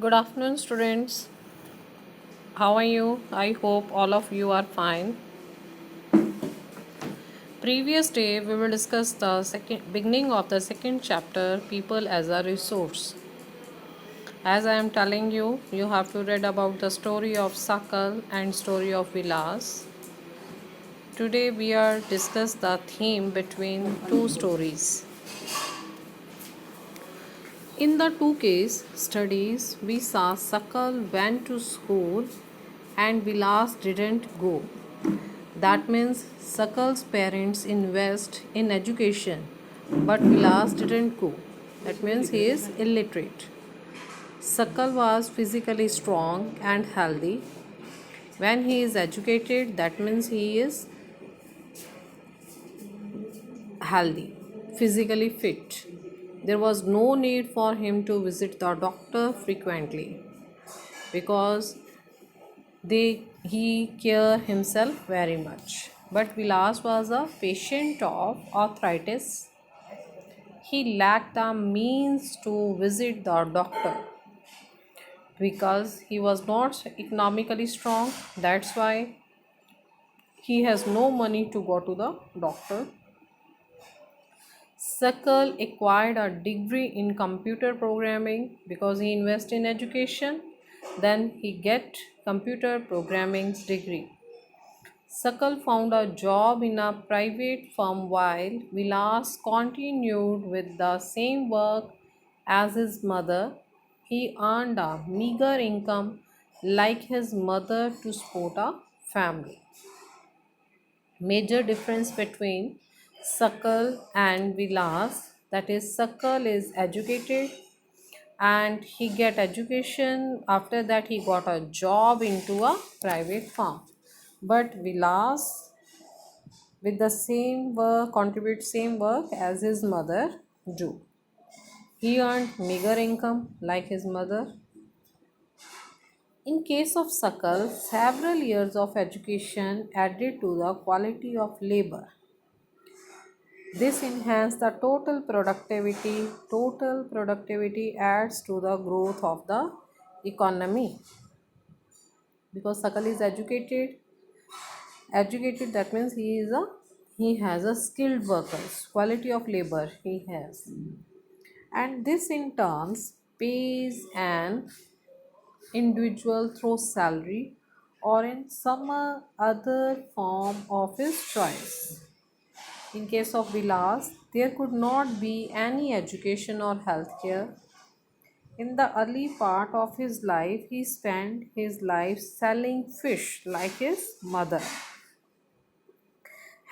Good afternoon, students. How are you? I hope all of you are fine. Previous day, we will discuss the beginning of the second chapter, People as a Resource. As I am telling you, you have to read about the story of Sakal and story of Vilas. Today, we are discuss the theme between two stories. In the two case studies, we saw Sakal went to school and Vilas didn't go. That means Sakal's parents invest in education, but Vilas didn't go. That means he is illiterate. Sakal was physically strong and healthy. When he is educated, that means he is healthy, physically fit. There was no need for him to visit the doctor frequently because he care himself very much. But Vilas was a patient of arthritis. He lacked the means to visit the doctor because he was not economically strong. That's why he has no money to go to the doctor. Sakal acquired a degree in computer programming because he invested in education. Then he get computer programming degree. Sakal found a job in a private firm while Vilas continued with the same work as his mother. He earned a meager income like his mother to support a family. Major difference between Sakal and Vilas, that is Sakal is educated and he get education. After that he got a job into a private firm, but Vilas with the same work contribute same work as his mother do. He earned meager income like his mother. In case of Sakal, several years of education added to the quality of labor. This enhanced the total productivity. Total productivity adds to the growth of the economy because Sakal is educated, that means he has a skilled workers, quality of labor he has, and this in turns pays an individual through salary or in some other form of his choice. In case of Vilas, there could not be any education or healthcare. In the early part of his life, he spent his life selling fish like his mother.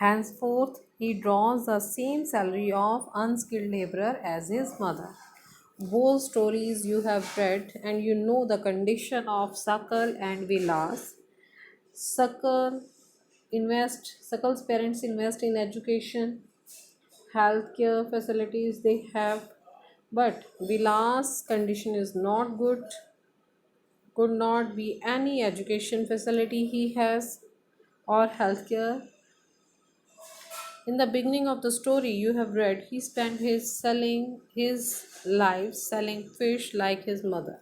Henceforth, he draws the same salary of unskilled laborer as his mother. Both stories you have read and you know the condition of Sakal and Vilas. Sakal Sakal's parents invest in education, healthcare facilities they have, but Vilas' condition is not good, could not be any education facility he has or healthcare. In the beginning of the story you have read, he spent his life selling fish like his mother.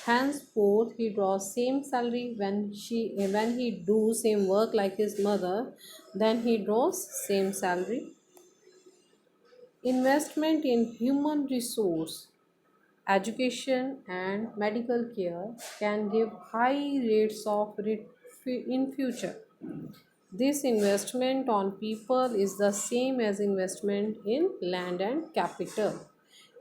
Henceforth, he draws same salary when he do same work like his mother, then he draws same salary. Investment in human resource, education and medical care can give high rates of in future. This investment on people is the same as investment in land and capital.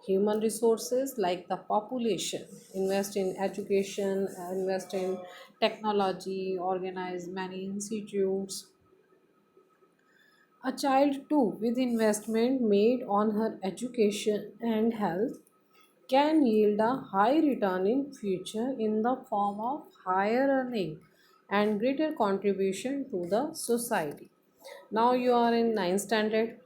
Human resources like the population invest in education, invest in technology, organize many institutes. A child too, with investment made on her education and health, can yield a high return in future in the form of higher earning and greater contribution to the society. Now you are in ninth standard,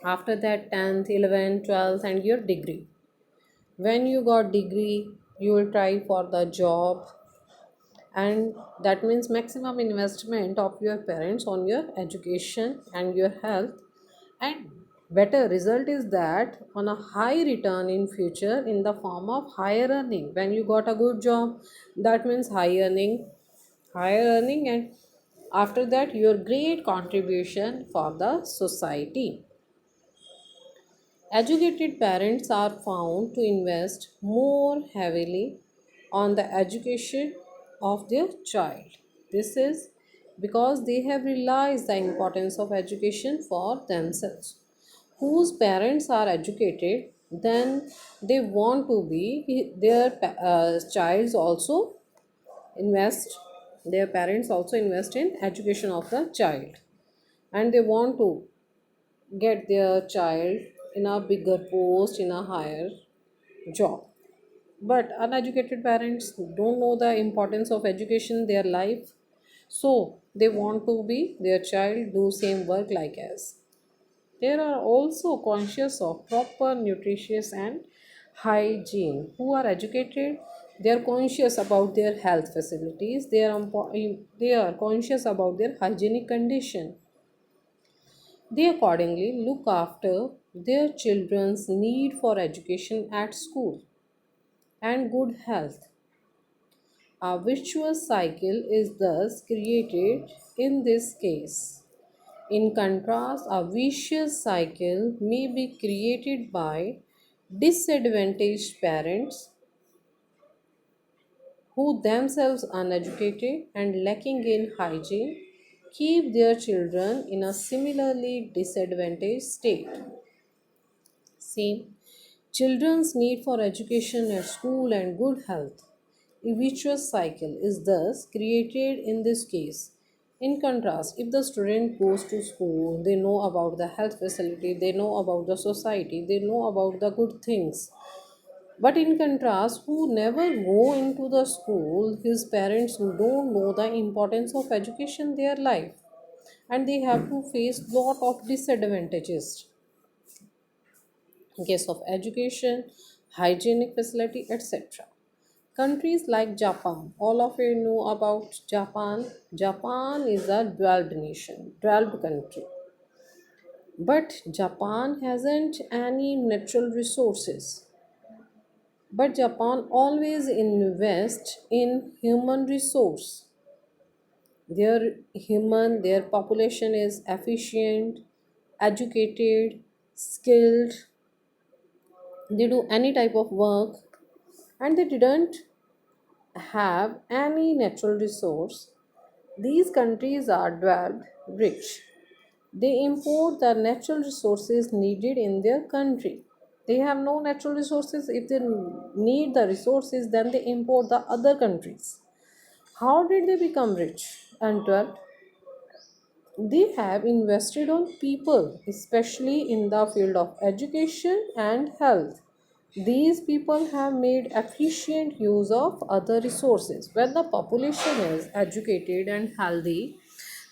after that 10th, 11th, 12th and your degree. When you got degree, you will try for the job, and that means maximum investment of your parents on your education and your health. And Better result is that on a high return in future in the form of higher earning. When you got a good job, that means higher earning, and after that your great contribution for the society. Educated parents are found to invest more heavily on the education of their child. This is because they have realized the importance of education for themselves. Whose parents are educated, then they want to be their child's also invest, their parents also invest in education of the child, and they want to get their child in a bigger post, in a higher job. But uneducated parents don't know the importance of education in their life, so they want to be their child do same work like us. They are also conscious of proper nutritious and hygiene. Who are educated, they are conscious about their health facilities, they are conscious about their hygienic condition. They accordingly look after their children's need for education at school and good health. A virtuous cycle is thus created in this case. In contrast, a vicious cycle may be created by disadvantaged parents who themselves uneducated and lacking in hygiene keep their children in a similarly disadvantaged state. See, children's need for education at school and good health. A virtuous cycle is thus created in this case. In contrast, if the student goes to school, they know about the health facility, they know about the society, they know about the good things. But in contrast, who never go into the school, his parents don't know the importance of education in their life, and they have to face lot of disadvantages in case of education, hygienic facility, etc. Countries like Japan, all of you know about Japan. Japan is a developed nation, developed country. But Japan hasn't any natural resources. But Japan always invests in human resource. Their population is efficient, educated, skilled, they do any type of work, and they didn't have any natural resource. These countries are developed, rich. They import the natural resources needed in their country. They have no natural resources. If they need the resources, then they import the other countries. How did they become rich and developed? They have invested on people, especially in the field of education and health. These people have made efficient use of other resources. When the population is educated and healthy,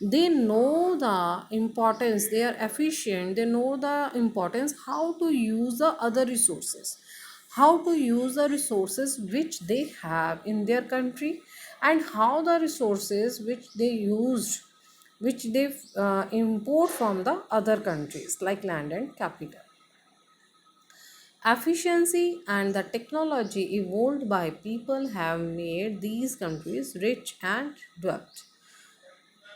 they know the importance, they are efficient, they know the importance how to use the other resources, how to use the resources which they have in their country, and how the resources which they used, which they import from the other countries like land and capital. Efficiency and the technology evolved by people have made these countries rich and developed.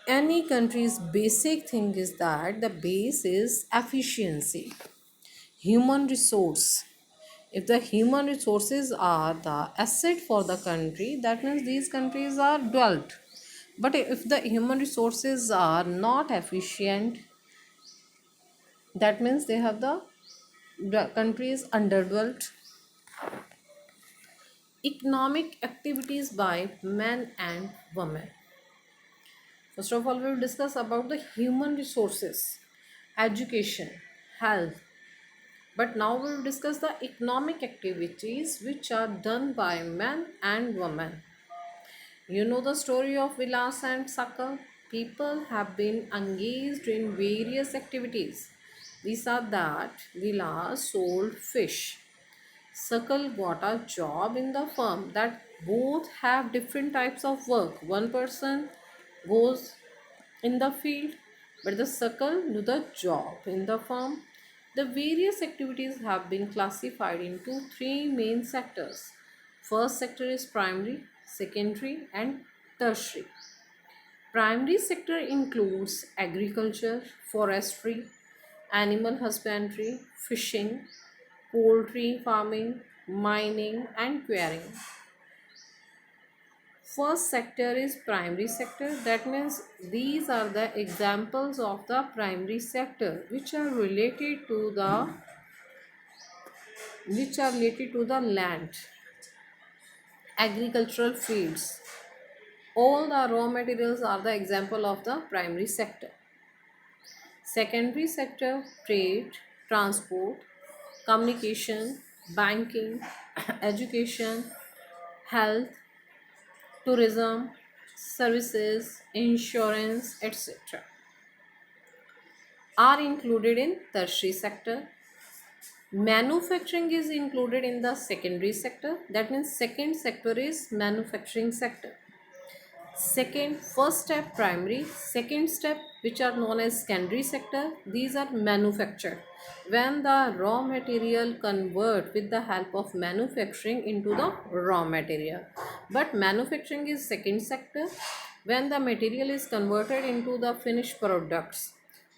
Any country's basic thing is that the base is efficiency, human resource. If the human resources are the asset for the country, that means these countries are developed. But if the human resources are not efficient, that means they have the country is underdeveloped. Economic activities by men and women. First of all, we will discuss about the human resources, education, health. But now we will discuss the economic activities which are done by men and women. You know the story of Vilas and Sakal. People have been engaged in various activities. These are that Vilas sold fish. Sakal got a job in the firm. That both have different types of work. One person goes in the field, but the Sakal do the job in the firm. The various activities have been classified into three main sectors. First sector is primary, secondary, and tertiary. Primary sector includes agriculture, forestry, animal husbandry, fishing, poultry farming, mining, and quarrying. First sector is primary sector. That means these are the examples of the primary sector which are related to the land, agricultural fields. All the raw materials are the example of the primary sector. Secondary sector: trade, transport, communication, banking, education, health, tourism, services, insurance, etc. are included in tertiary sector. Manufacturing is included in the secondary sector. That means second sector is manufacturing sector. Second, first step primary, second step which are known as secondary sector, these are manufactured. When the raw material convert with the help of manufacturing into the raw material. But manufacturing is second sector when the material is converted into the finished products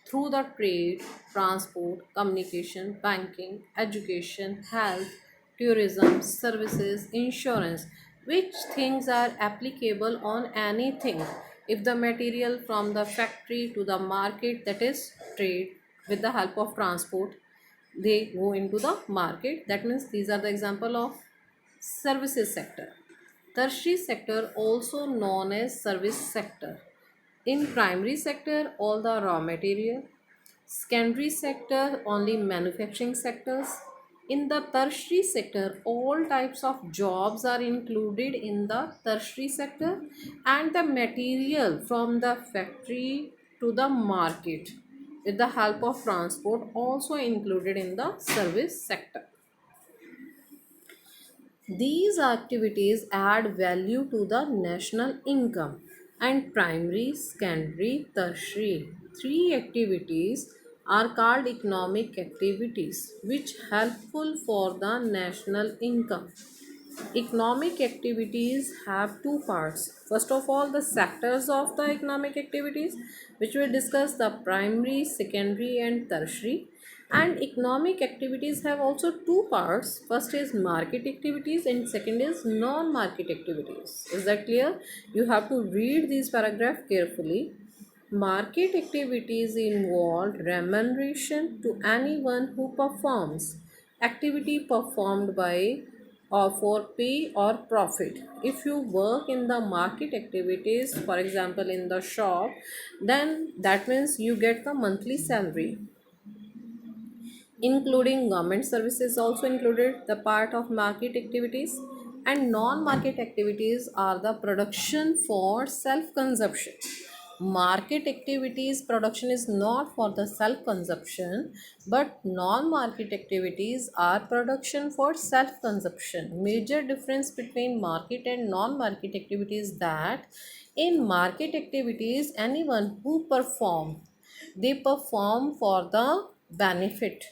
through the trade, transport, communication, banking, education, health, tourism, services, insurance, which things are applicable on anything. If the material from the factory to the market, that is trade, with the help of transport, they go into the market. That means these are the example of services sector. Tertiary sector, also known as service sector. In primary sector, all the raw material. Secondary sector, only manufacturing sectors. In the tertiary sector, all types of jobs are included in the tertiary sector, and the material from the factory to the market with the help of transport also included in the service sector. These activities add value to the national income. And primary, secondary, tertiary, three activities are called economic activities which helpful for the national income. Economic activities have two parts. First of all, the sectors of the economic activities, which will discuss the primary, secondary, and tertiary. And economic activities have also two parts. First is market activities, and second is non market activities. Is that clear? You have to read this paragraph carefully. Market activities involve remuneration to anyone who performs activity performed by or for pay or profit. If you work in the market activities, for example in the shop, then that means you get the monthly salary. Including government services also included the part of market activities. And non-market activities are the production for self-consumption. Market activities production is not for the self-consumption, but non-market activities are production for self-consumption. Major difference between market and non-market activities that in market activities anyone who perform, they perform for the benefit,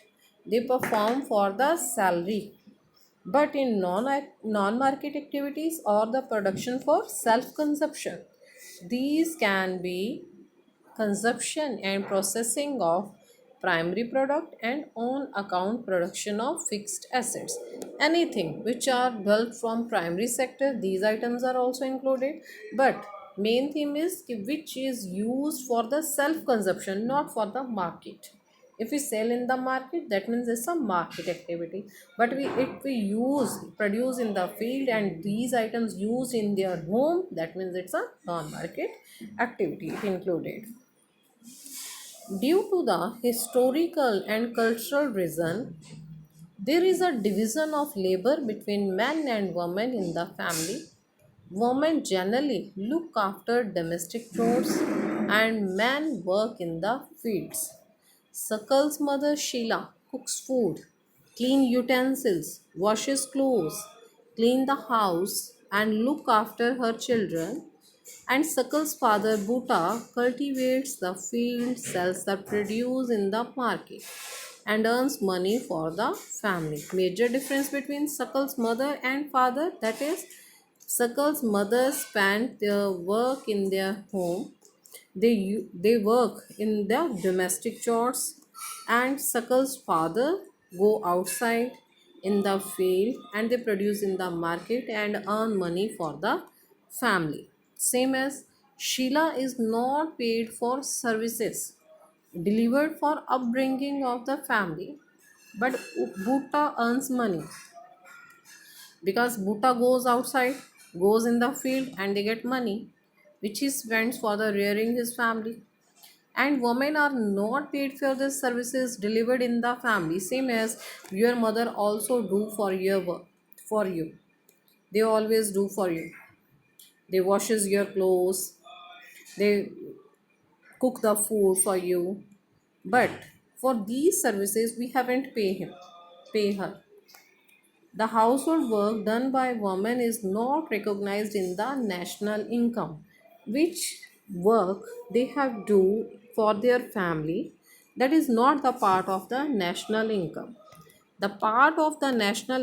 they perform for the salary. But in non-market activities or the production for self-consumption, these can be consumption and processing of primary product and on account production of fixed assets. Anything which are built from primary sector, these items are also included. But main theme is which is used for the self consumption, not for the market. If we sell in the market, that means it's a market activity. But if we use produce in the field and these items used in their home, that means it's a non-market activity, it included. Due to the historical and cultural reason, there is a division of labor between men and women in the family. Women generally look after domestic chores and men work in the fields. Sakal's mother Sheila cooks food, clean utensils, washes clothes, clean the house, and look after her children. And Sakal's father Bhuta cultivates the field, sells the produce in the market. and earns money for the family. Major difference between Sakal's mother and father, that is, Sakal's mother spent their work in their home. They work in the domestic chores, and Sakal's father go outside in the field and they produce in the market and earn money for the family. Same as Sheila is not paid for services delivered for upbringing of the family, but Bhutta earns money because Bhutta goes outside, goes in the field, and they get money, which he spends for the rearing his family. And women are not paid for the services delivered in the family, same as your mother also do for your work for you. They always do for you. They washes your clothes, they cook the food for you, but for these services we haven't pay her. The household work done by women is not recognized in the national income. Which work they have do for their family, that is not the part of the national income. The part of the national